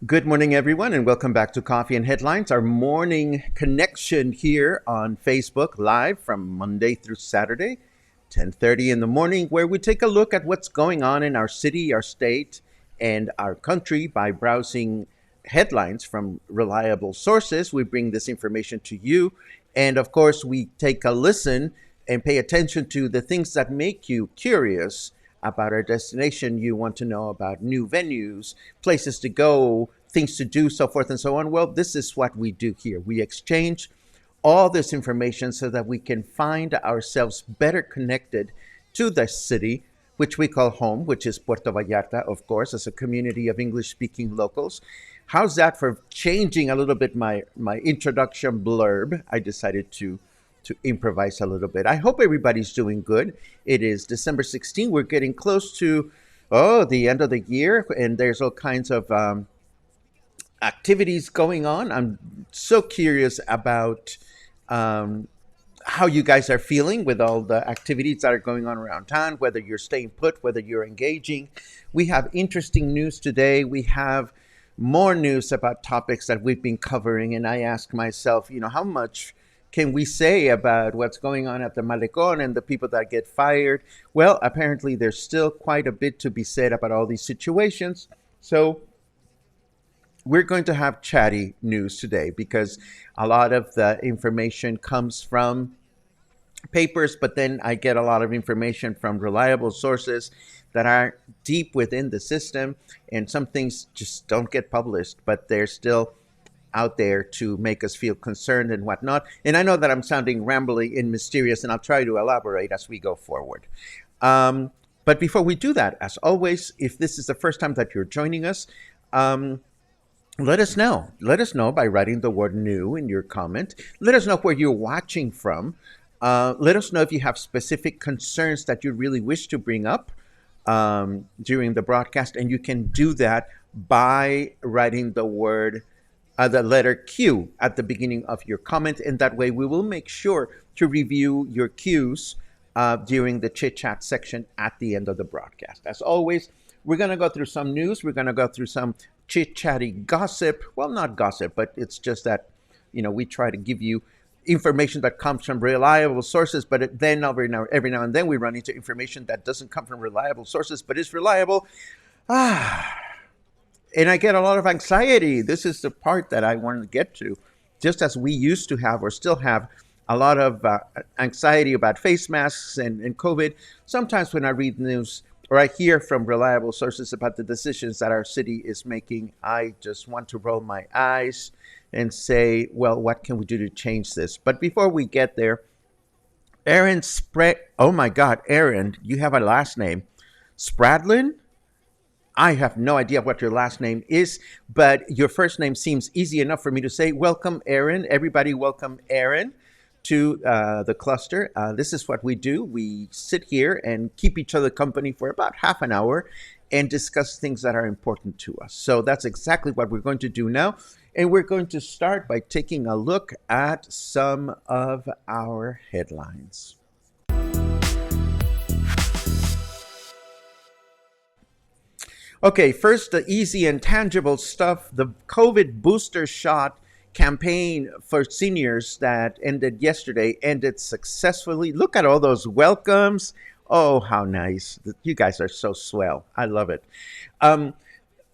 Good morning, everyone, and welcome back to Coffee and Headlines, our morning connection here on Facebook Live from Monday through Saturday, 10:30 in the morning, where we take a look at what's going on in our city, our state, and our country by browsing headlines from reliable sources. We bring this information to you, and of course, we take a listen and pay attention to the things that make you curious about our destination. You want to know about new venues, places to go, things to do, so forth and so on. Well, this is what we do here. We exchange all this information so that we can find ourselves better connected to the city, which we call home, which is Puerto Vallarta, of course, as a community of English-speaking locals. How's that for changing a little bit my introduction blurb? I decided to improvise a little bit. I hope everybody's doing good. It is December 16th. We're getting close to, the end of the year, and there's all kinds of activities going on. I'm so curious about how you guys are feeling with all the activities that are going on around town, whether you're staying put, whether you're engaging. We have interesting news today. We have more news about topics that we've been covering, and I ask myself, how much can we say about what's going on at the Malecón and the people that get fired? Well, apparently there's still quite a bit to be said about all these situations. So we're going to have chatty news today because a lot of the information comes from papers, but then I get a lot of information from reliable sources that are deep within the system, and some things just don't get published, but they're still out there to make us feel concerned and whatnot. And I know that I'm sounding rambly and mysterious, and I'll try to elaborate as we go forward. But before we do that, as always, if this is the first time that you're joining us, let us know. Let us know by writing the word new in your comment. Let us know where you're watching from. Let us know if you have specific concerns that you really wish to bring up during the broadcast, and you can do that by writing the letter Q at the beginning of your comment, and that way we will make sure to review your Qs during the chit-chat section at the end of the broadcast. As always, we're going to go through some news. We're going to go through some chit-chatty gossip. Well, not gossip, but it's just that, we try to give you information that comes from reliable sources, but then every now and then we run into information that doesn't come from reliable sources, but is reliable. And I get a lot of anxiety. This is the part that I wanted to get to. Just as we used to have or still have a lot of anxiety about face masks and COVID, sometimes when I read news or I hear from reliable sources about the decisions that our city is making, I just want to roll my eyes and say, well, what can we do to change this? But before we get there, Aaron oh my God, Aaron, you have a last name. Spradlin? I have no idea what your last name is, but your first name seems easy enough for me to say. Welcome, Aaron. Everybody welcome Aaron to the cluster. This is what we do. We sit here and keep each other company for about half an hour and discuss things that are important to us. So that's exactly what we're going to do now. And we're going to start by taking a look at some of our headlines. Okay, first, the easy and tangible stuff. The COVID booster shot campaign for seniors that ended yesterday ended successfully. Look at all those welcomes. Oh, how nice. You guys are so swell. I love it.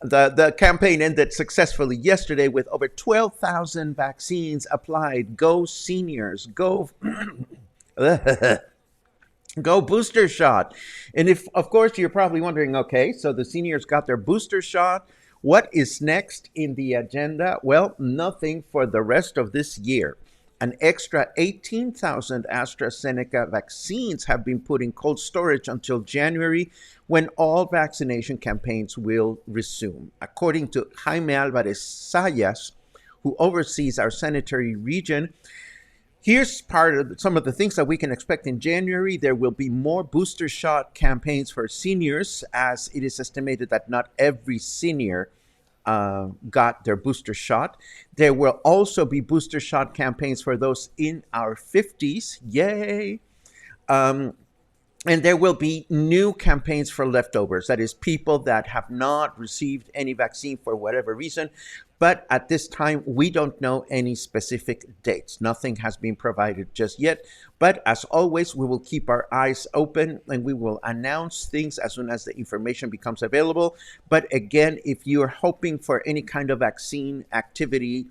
The campaign ended successfully yesterday with over 12,000 vaccines applied. Go seniors. Go. Go booster shot. And if, of course, you're probably wondering, okay, so the seniors got their booster shot. What is next in the agenda? Well, nothing for the rest of this year. An extra 18,000 AstraZeneca vaccines have been put in cold storage until January, when all vaccination campaigns will resume. According to Jaime Alvarez Sayas, who oversees our sanitary region, here's part of some of the things that we can expect in January. There will be more booster shot campaigns for seniors, as it is estimated that not every senior got their booster shot. There will also be booster shot campaigns for those in our 50s. Yay! And there will be new campaigns for leftovers. That is, people that have not received any vaccine for whatever reason. But at this time, we don't know any specific dates. Nothing has been provided just yet. But as always, we will keep our eyes open and we will announce things as soon as the information becomes available. But again, if you're hoping for any kind of vaccine activity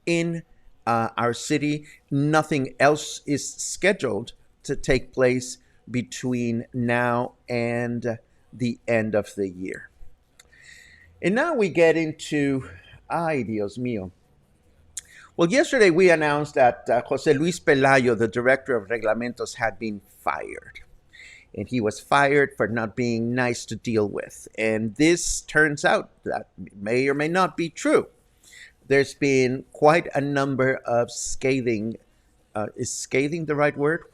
in our city, nothing else is scheduled to take place between now and the end of the year. And now we get into, ay, Dios mío. Well, yesterday we announced that Jose Luis Pelayo, the director of Reglamentos, had been fired. And he was fired for not being nice to deal with. And this turns out that may or may not be true. There's been quite a number of scathing, is scathing the right word?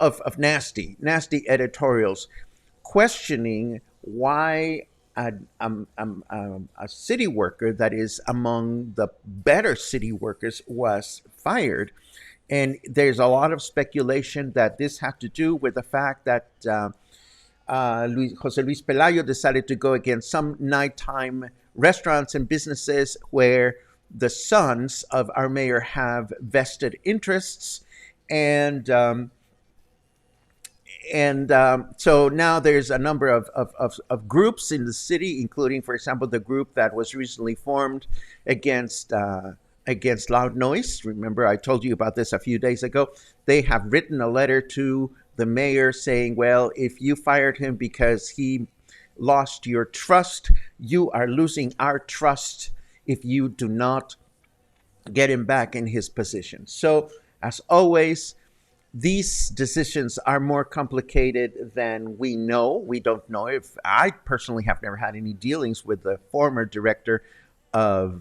Of nasty editorials questioning why a city worker that is among the better city workers was fired. And there's a lot of speculation that this had to do with the fact that Jose Luis Pelayo decided to go against some nighttime restaurants and businesses where the sons of our mayor have vested interests. And so now there's a number of groups in the city, including, for example, the group that was recently formed against loud noise. Remember, I told you about this a few days ago. They have written a letter to the mayor saying, well, if you fired him because he lost your trust, you are losing our trust if you do not get him back in his position. So, as always, these decisions are more complicated than we know. We don't know. If I personally have never had any dealings with the former director of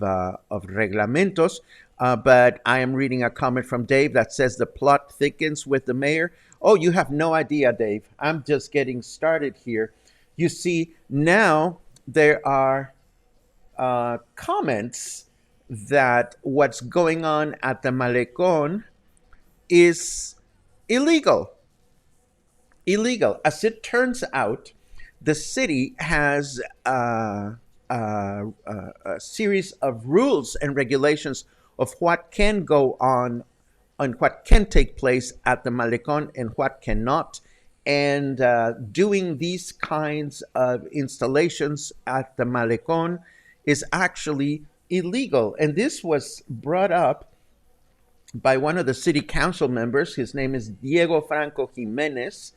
Reglamentos, but I am reading a comment from Dave that says the plot thickens with the mayor. Oh, you have no idea, Dave. I'm just getting started here. You see, now there are comments that what's going on at the Malecón is illegal. As it turns out, the city has a series of rules and regulations of what can go on and what can take place at the Malecón and what cannot. And doing these kinds of installations at the Malecón is actually illegal. And this was brought up by one of the city council members. His name is Diego Franco Jimenez,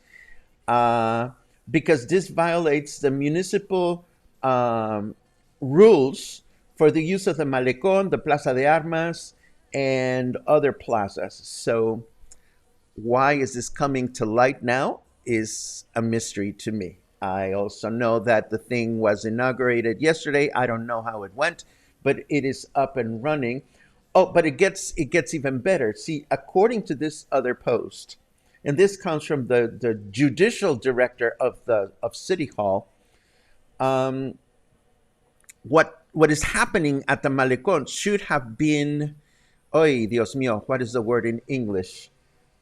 because this violates the municipal rules for the use of the Malecón, the Plaza de Armas, and other plazas. So why is this coming to light now is a mystery to me. I also know that the thing was inaugurated yesterday. I don't know how it went, but it is up and running. Oh, but it gets even better. See, according to this other post, and this comes from the judicial director of City Hall. Um, what is happening at the Malecón should have been, oy, Dios mío, what is the word in English?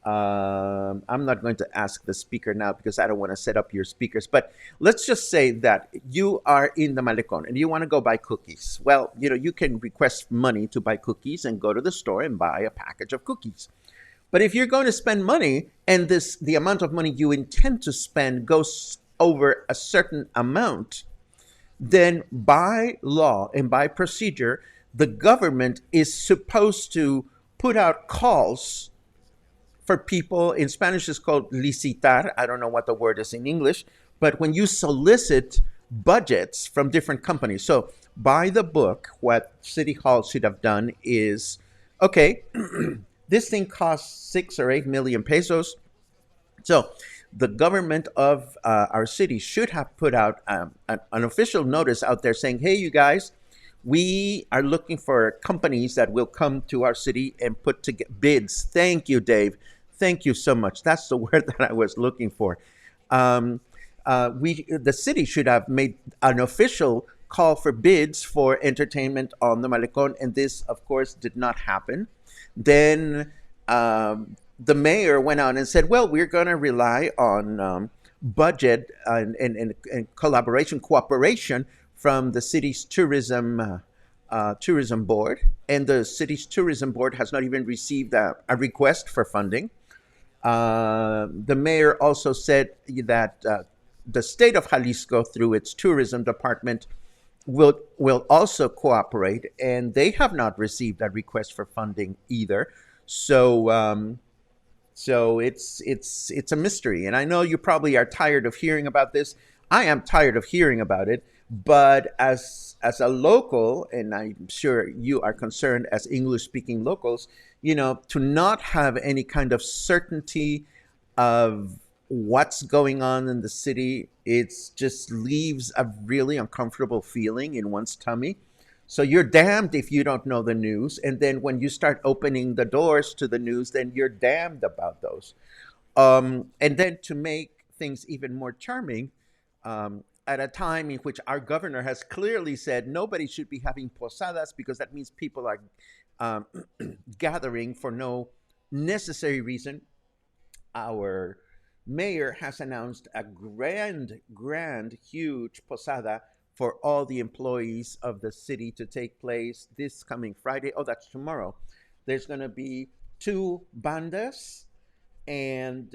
I'm not going to ask the speaker now because I don't want to set up your speakers. But let's just say that you are in the Malecón and you want to go buy cookies. Well, you can request money to buy cookies and go to the store and buy a package of cookies. But if you're going to spend money and the amount of money you intend to spend goes over a certain amount, then by law and by procedure, the government is supposed to put out calls for people. In Spanish it's called licitar. I don't know what the word is in English, but when you solicit budgets from different companies. So by the book, what City Hall should have done is, okay, this thing costs 6 or 8 million pesos. So the government of our city should have put out an official notice out there saying, hey, you guys, we are looking for companies that will come to our city and put to bids. Thank you, Dave. Thank you so much. That's the word that I was looking for. The city should have made an official call for bids for entertainment on the Malecon, and this, of course, did not happen. Then the mayor went out and said, "Well, we're going to rely on budget and collaboration, cooperation from the city's tourism board." And the city's tourism board has not even received a request for funding. The mayor also said that the state of Jalisco, through its tourism department, will also cooperate, and they have not received a request for funding either. So it's a mystery, and I know you probably are tired of hearing about this. I am tired of hearing about it, but as a local, and I'm sure you are concerned as English speaking locals, to not have any kind of certainty of what's going on in the city, it just leaves a really uncomfortable feeling in one's tummy. So you're damned if you don't know the news. And then when you start opening the doors to the news, then you're damned about those. And then to make things even more charming, at a time in which our governor has clearly said nobody should be having posadas because that means people are um, gathering for no necessary reason, our mayor has announced a grand, huge posada for all the employees of the city to take place this coming Friday. Oh, that's tomorrow. There's going to be two bandas, and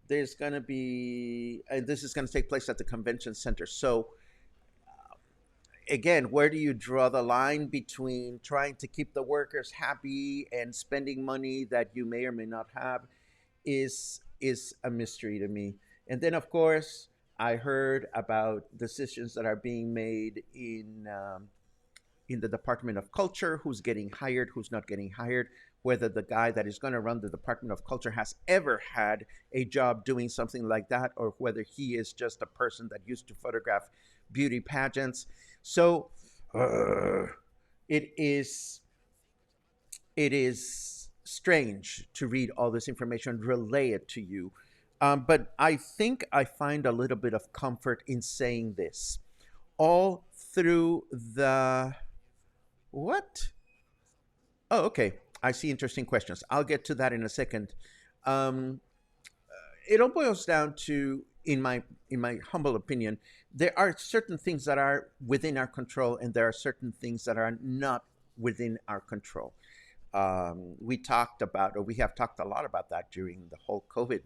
there's going to be, and this is going to take place at the convention center. So, again, where do you draw the line between trying to keep the workers happy and spending money that you may or may not have? Is a mystery to me. And then, of course, I heard about decisions that are being made in the Department of Culture, who's getting hired, who's not getting hired, whether the guy that is going to run the Department of Culture has ever had a job doing something like that, or whether he is just a person that used to photograph beauty pageants. So uh, it is it is strange to read all this information, relay it to you. But I think I find a little bit of comfort in saying this. All through the what? Oh, okay. I see interesting questions. I'll get to that in a second. Um, it all boils down to, in my humble opinion, there are certain things that are within our control, and there are certain things that are not within our control. We talked about, or we have talked a lot about that during the whole COVID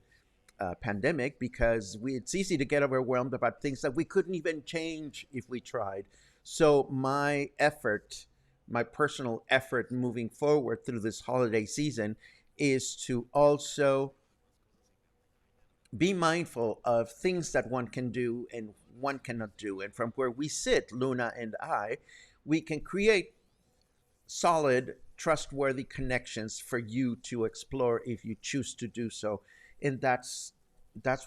pandemic, because it's easy to get overwhelmed about things that we couldn't even change if we tried. So my personal effort moving forward through this holiday season is to also be mindful of things that one can do and one cannot do. And from where we sit, Luna and I, we can create solid, trustworthy connections for you to explore if you choose to do so. And that's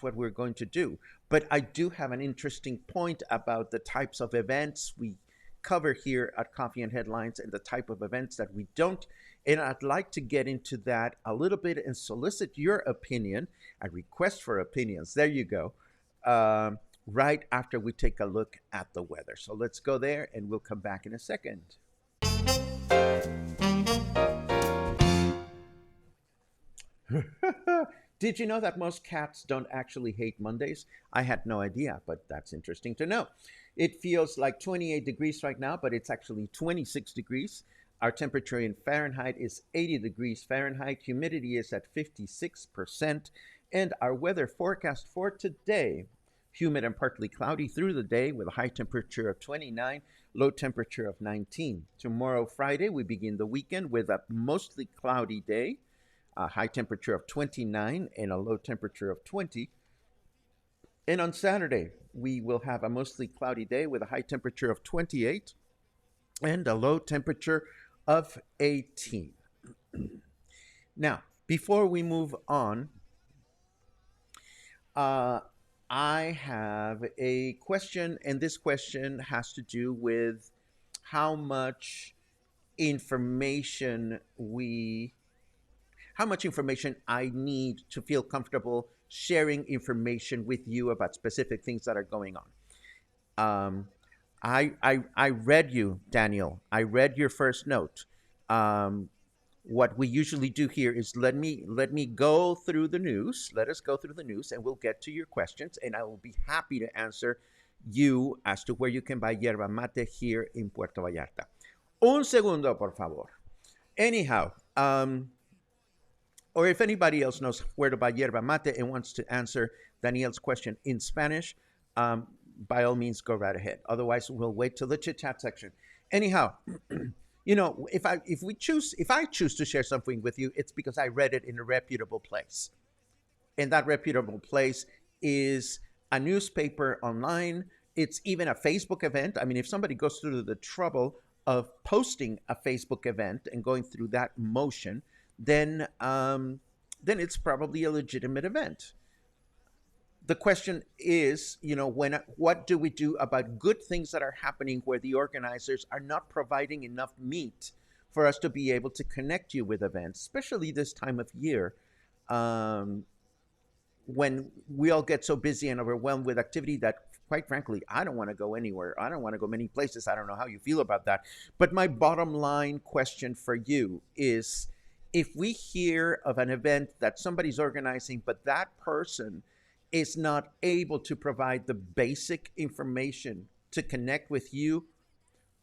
what we're going to do. But I do have an interesting point about the types of events we cover here at Coffee and Headlines and the type of events that we don't. And I'd like to get into that a little bit and solicit your opinion, a request for opinions. There you go. Right after we take a look at the weather. So let's go there and we'll come back in a second. Did you know that most cats don't actually hate Mondays? I had no idea, but that's interesting to know. It feels like 28 degrees right now, but it's actually 26 degrees. Our temperature in Fahrenheit is 80 degrees Fahrenheit. Humidity is at 56%. And our weather forecast for today: humid and partly cloudy through the day with a high temperature of 29, low temperature of 19. Tomorrow, Friday, we begin the weekend with a mostly cloudy day, a high temperature of 29 and a low temperature of 20. And on Saturday, we will have a mostly cloudy day with a high temperature of 28 and a low temperature of 18. Now, before we move on, I have a question, and this question has to do with how much information we how much information I need to feel comfortable sharing information with you about specific things that are going on. Um, I read you, Daniel. I read your first note. Um, what we usually do here is let me go through the news. Let us go through the news, and we'll get to your questions, and I will be happy to answer you as to where you can buy yerba mate here in Puerto Vallarta. Un segundo, por favor. Anyhow, or if anybody else knows where to buy yerba mate and wants to answer Daniel's question in Spanish, by all means, go right ahead. Otherwise, we'll wait till the chit chat section. Anyhow, if I choose to share something with you, it's because I read it in a reputable place, and that reputable place is a newspaper online. It's even a Facebook event. I mean, if somebody goes through the trouble of posting a Facebook event and going through that motion, then it's probably a legitimate event. The question is, what do we do about good things that are happening where the organizers are not providing enough meat for us to be able to connect you with events, especially this time of year, when we all get so busy and overwhelmed with activity that, quite frankly, I don't want to go anywhere. I don't want to go many places. I don't know how you feel about that. But my bottom line question for you is, if we hear of an event that somebody's organizing, but that person is not able to provide the basic information to connect with you,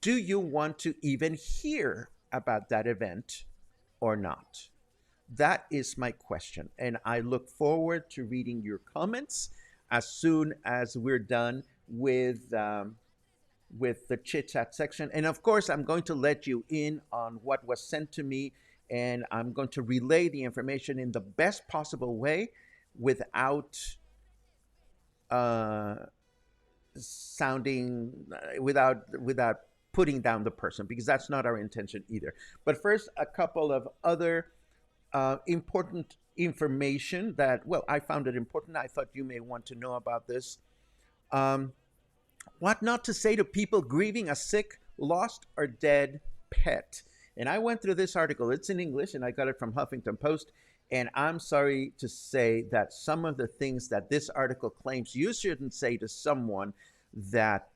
do you want to even hear about that event or not? That is my question. And I look forward to reading your comments as soon as we're done with the chit chat section. And of course, I'm going to let you in on what was sent to me, and I'm going to relay the information in the best possible way without without putting down the person, because that's not our intention either. But first, a couple of other important information that, well, I found it important. I thought you may want to know about this. Um, what not to say to people grieving a sick, lost, or dead pet. And I went through this article. It's in English, and I got it from Huffington Post. And I'm sorry to say that some of the things that this article claims you shouldn't say to someone that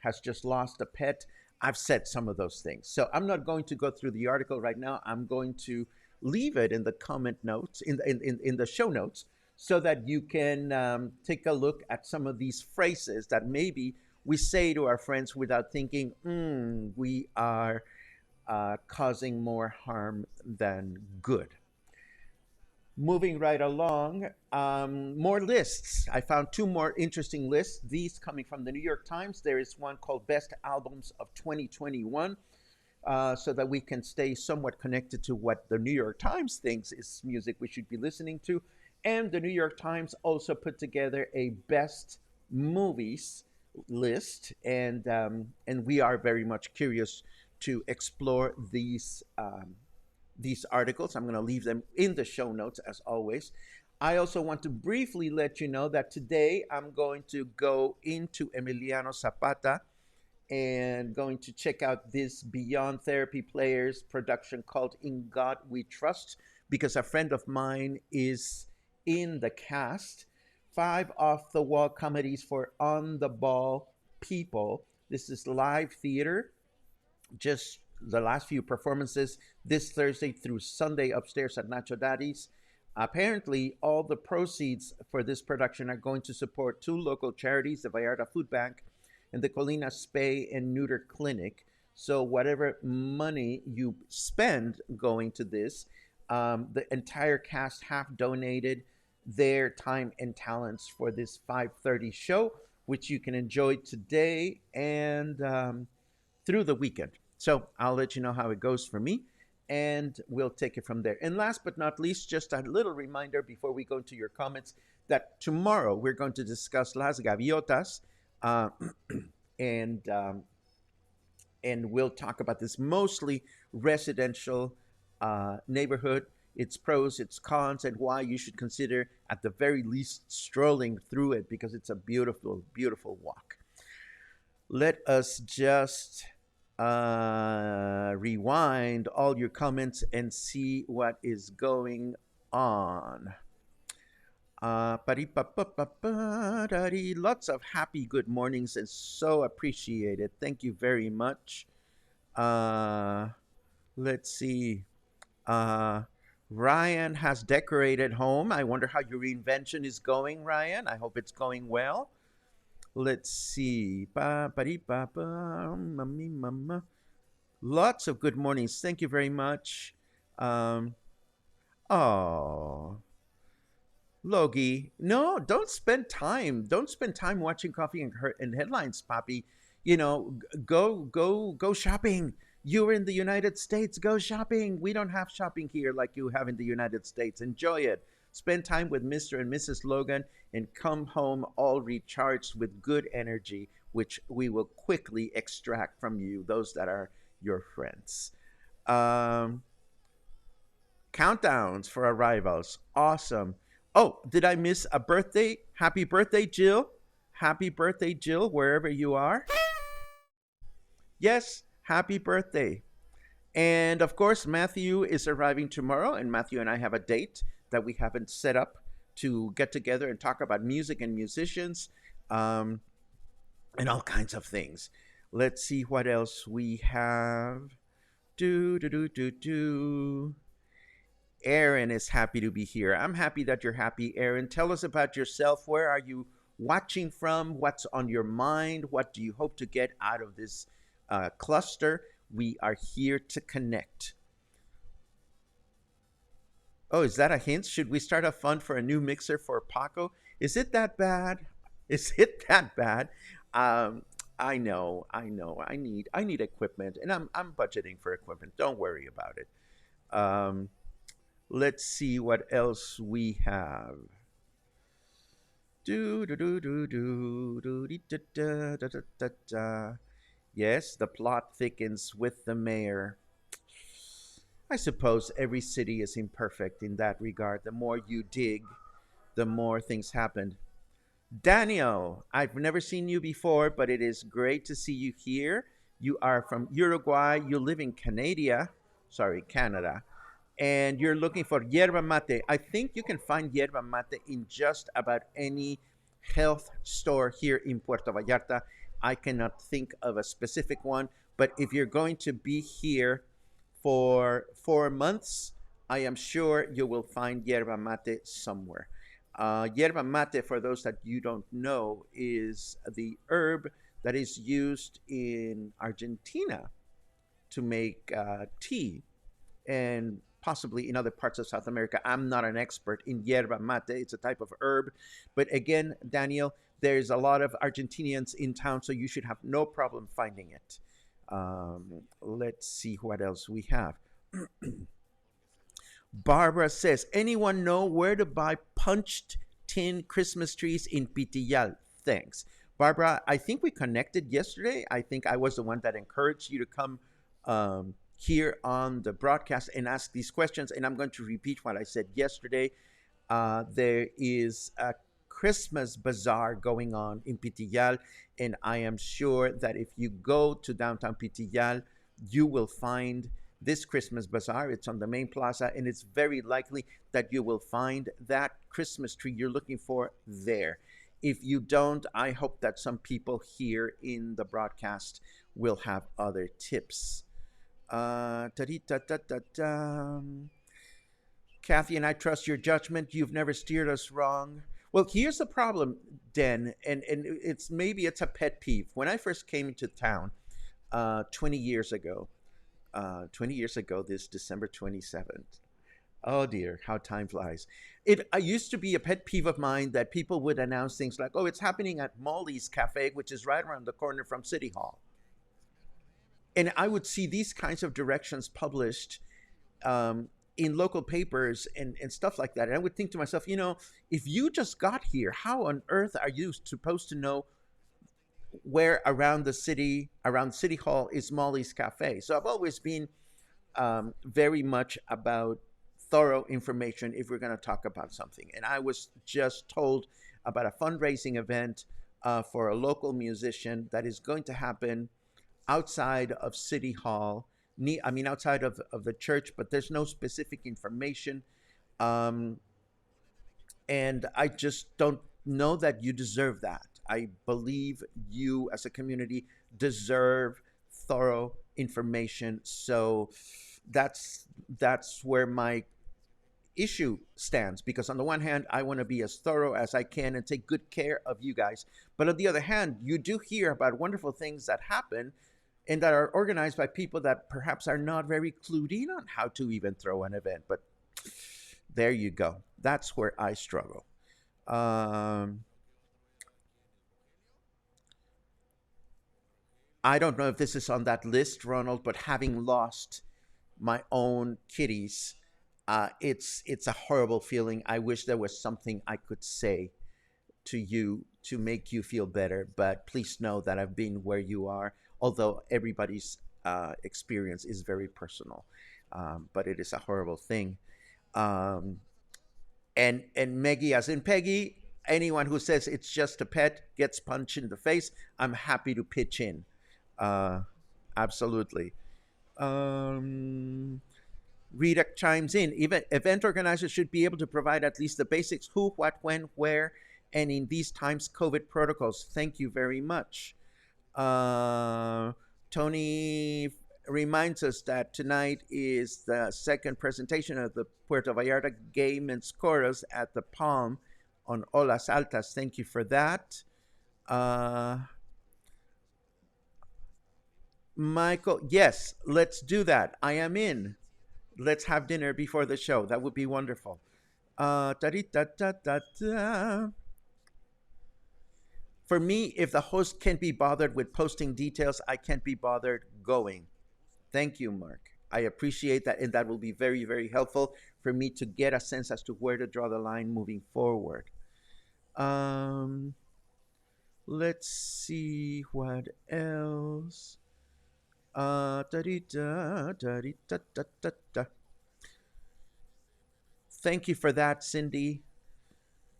has just lost a pet, I've said some of those things. So I'm not going to go through the article right now. I'm going to leave it in the comment notes, in the show notes, so that you can take a look at some of these phrases that maybe we say to our friends without thinking, we are causing more harm than good. Moving right along, more lists. I found two more interesting lists, these coming from the New York Times. There is one called Best Albums of 2021, so that we can stay somewhat connected to what the New York Times thinks is music we should be listening to. And the New York Times also put together a Best Movies list, and we are very much curious to explore these articles. I'm going to leave them in the show notes as always. I also want to briefly let you know that today I'm going to go into Emiliano Zapata and going to check out this Beyond Therapy Players production called In God We Trust, because a friend of mine is in the cast. Five off the wall comedies for on the ball people. This is live theater, just the last few performances this Thursday through Sunday upstairs at Nacho Daddy's. Apparently, all the proceeds for this production are going to support two local charities, the Vallarta Food Bank and the Colina Spay and Neuter Clinic. So, whatever money you spend going to this, the entire cast have donated their time and talents for this 5:30 show, which you can enjoy today and through the weekend. So I'll let you know how it goes for me, and we'll take it from there. And last but not least, just a little reminder before we go into your comments that tomorrow we're going to discuss Las Gaviotas, uh, and um, and we'll talk about this mostly residential neighborhood, its pros, its cons, and why you should consider at the very least strolling through it, because it's a beautiful, beautiful walk. Let us just rewind all your comments and see what is going on. Lots of happy good mornings and so appreciated. Thank you very much. Uh, let's see. Uh, Ryan has decorated home. I wonder how your reinvention is going, Ryan. I hope it's going well. Let's see. Lots of good mornings. Thank you very much. Um, oh, Logie, no, don't spend time. Don't spend time watching Coffee and Headlines, Poppy. Go shopping. You're in the United States. Go shopping. We don't have shopping here like you have in the United States. Enjoy it. Spend time with Mr. and Mrs. Logan and come home all recharged with good energy, which we will quickly extract from you, those that are your friends. Um, Countdowns for arrivals. Awesome. Oh, did I miss a birthday? Happy birthday, Jill. Happy birthday, Jill, wherever you are. Yes, happy birthday. And of course, Matthew is arriving tomorrow, and Matthew and I have a date that we haven't set up to get together and talk about music and musicians, um, and all kinds of things. Let's see what else we have. Do, do, do, do, do. Aaron is happy to be here. I'm happy that you're happy, Aaron. Tell us about yourself. Where are you watching from? What's on your mind? What do you hope to get out of this cluster? We are here to connect. Oh, is that a hint? Should we start a fund for a new mixer for Paco? Is it that bad? Is it that bad? Um, I know, I know. I need equipment, and I'm budgeting for equipment. Don't worry about it. Um, let's see what else we have. Do do do do do do da da da da da da. Yes, the plot thickens with the mayor. I suppose every city is imperfect in that regard. The more you dig, the more things happen. Daniel, I've never seen you before, but it is great to see you here. You are from Uruguay. You live in Canada, and you're looking for yerba mate. I think you can find yerba mate in just about any health store here in Puerto Vallarta. I cannot think of a specific one, but if you're going to be here for 4 months, I am sure you will find yerba mate somewhere. Yerba mate, for those that you don't know, is the herb that is used in Argentina to make tea, and possibly in other parts of South America. I'm not an expert in yerba mate. It's a type of herb. But again, Daniel, there's a lot of Argentinians in town, so you should have no problem finding it. Let's see what else we have. Barbara says, anyone know where to buy punched tin Christmas trees in Pitillal? Thanks. Barbara, I think we connected yesterday. I think I was the one that encouraged you to come here on the broadcast and ask these questions. And I'm going to repeat what I said yesterday. There is a Christmas bazaar going on in Pitillal, and I am sure that if you go to downtown Pitillal, you will find this Christmas bazaar. It's on the main plaza, and it's very likely that you will find that Christmas tree you're looking for there. If you don't, I hope that some people here in the broadcast will have other tips. Kathy and I trust your judgment. You've never steered us wrong. Well, here's the problem, Den, and it's a pet peeve. When I first came into town 20 years ago, 20 years ago, this December 27th. Oh dear, how time flies. It used to be a pet peeve of mine that people would announce things like, oh, it's happening at Molly's Cafe, which is right around the corner from City Hall. And I would see these kinds of directions published in local papers and stuff like that. And I would think to myself, if you just got here, how on earth are you supposed to know where around City Hall is Molly's Cafe? So I've always been very much about thorough information if we're going to talk about something. And I was just told about a fundraising event for a local musician that is going to happen outside of City Hall. I mean, outside of the church, but there's no specific information. Um, and I just don't know that you deserve that. I believe you as a community deserve thorough information. So that's where my issue stands, because on the one hand I want to be as thorough as I can and take good care of you guys, but on the other hand you do hear about wonderful things that happen and that are organized by people that perhaps are not very clued in on how to even throw an event. But there you go, that's where I struggle. um, I don't know if this is on that list, Ronald, but having lost my own kitties, it's a horrible feeling. I wish there was something I could say to you to make you feel better, but please know that I've been where you are. Although everybody's experience is very personal, but it is a horrible thing. Um, and Meggie, as in Peggy, anyone who says it's just a pet gets punched in the face. I'm happy to pitch in. Uh, Absolutely. Um, Rita chimes in. Even event organizers should be able to provide at least the basics: who, what, when, where, and in these times, COVID protocols. Thank you very much. Uh, Tony reminds us that tonight is the second presentation of the Puerto Vallarta Gay Men's Chorus at the Palm on Olas Altas. Thank you for that. Uh, Michael, yes, let's do that. I am in. Let's have dinner before the show. That would be wonderful. Da-dee-da-da-da-da. For me, if the host can't be bothered with posting details, I can't be bothered going. Thank you, Mark. I appreciate that, and that will be very, very helpful for me to get a sense as to where to draw the line moving forward. Um, let's see what else. Da-dee-da, da-dee-da-da-da-da. Thank you for that, Cindy.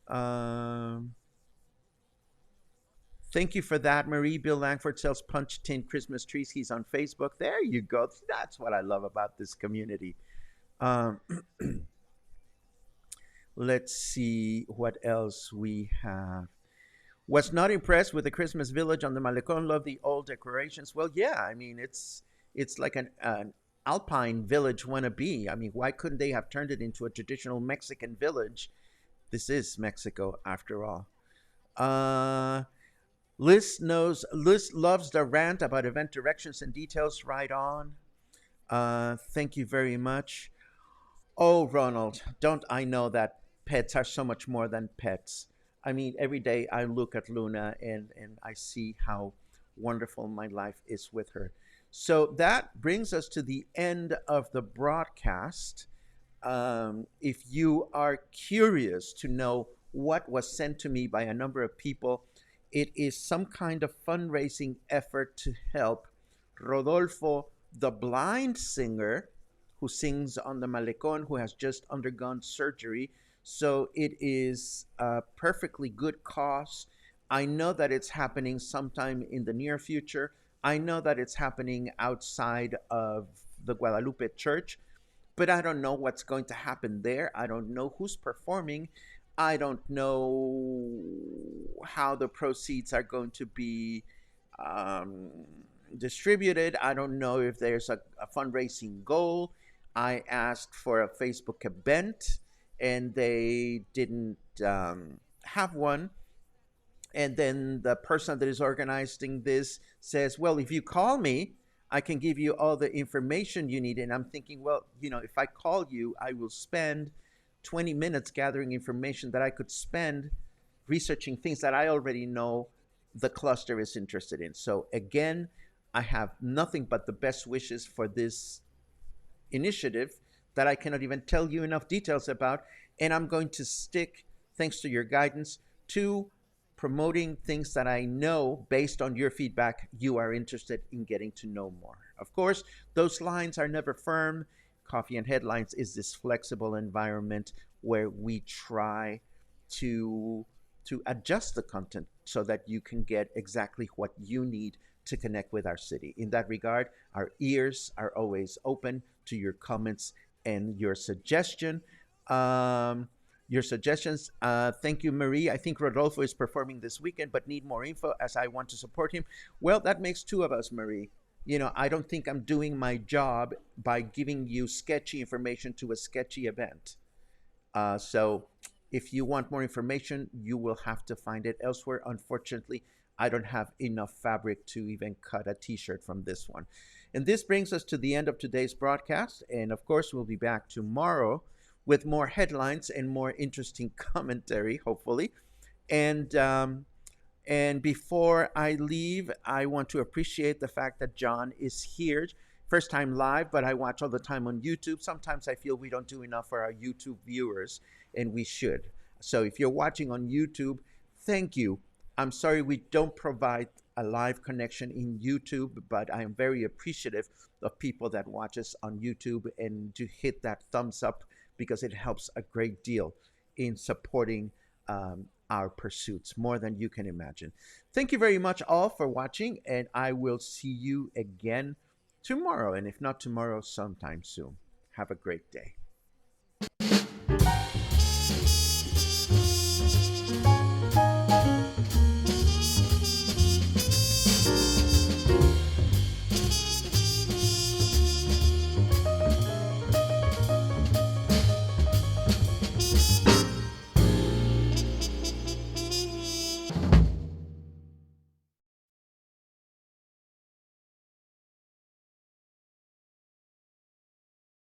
Um, Thank you for that, Marie. Bill Langford sells punch tin Christmas trees. He's on Facebook. There you go. That's what I love about this community. Um, let's see what else we have. Was not impressed with the Christmas village on the Malecón. Love the old decorations. Well, yeah, I mean it's like an alpine village wannabe. I mean, why couldn't they have turned it into a traditional Mexican village? This is Mexico after all. Uh, Liz loves the rant about event directions and details. Right on. Thank you very much. Oh, Ronald, don't I know that pets are so much more than pets? I mean, every day I look at Luna and I see how wonderful my life is with her. So that brings us to the end of the broadcast. If you are curious to know what was sent to me by a number of people, it is some kind of fundraising effort to help Rodolfo, the blind singer who sings on the Malecon, who has just undergone surgery. So it is a perfectly good cause. I know that it's happening sometime in the near future. I know that it's happening outside of the Guadalupe Church, but I don't know what's going to happen there. I don't know who's performing. I don't know how the proceeds are going to be distributed. I don't know if there's a fundraising goal. I asked for a Facebook event and they didn't have one. And then the person that is organizing this says, well, if you call me, I can give you all the information you need. And I'm thinking, well, if I call you, I will spend 20 minutes gathering information that I could spend researching things that I already know the cluster is interested in. So again, I have nothing but the best wishes for this initiative that I cannot even tell you enough details about. And I'm going to stick, thanks to your guidance, to promoting things that I know based on your feedback you are interested in getting to know more. Of course, those lines are never firm. Coffee and Headlines is this flexible environment where we try to adjust the content so that you can get exactly what you need to connect with our city. In that regard, our ears are always open to your comments and your suggestion. Your suggestions. Thank you, Marie. I think Rodolfo is performing this weekend, but need more info as I want to support him. Well, that makes two of us, Marie. I don't think I'm doing my job by giving you sketchy information to a sketchy event. So if you want more information, you will have to find it elsewhere. Unfortunately, I don't have enough fabric to even cut a t-shirt from this one. And this brings us to the end of today's broadcast. And of course, we'll be back tomorrow with more headlines and more interesting commentary, hopefully. And and before I leave, I want to appreciate the fact that John is here. First time live, but I watch all the time on YouTube. Sometimes I feel we don't do enough for our YouTube viewers, and we should. So if you're watching on YouTube, thank you. I'm sorry we don't provide a live connection in YouTube, but I am very appreciative of people that watch us on YouTube and to hit that thumbs up because it helps a great deal in supporting our pursuits more than you can imagine. Thank you very much all for watching, and I will see you again tomorrow, and if not tomorrow, sometime soon. Have a great day.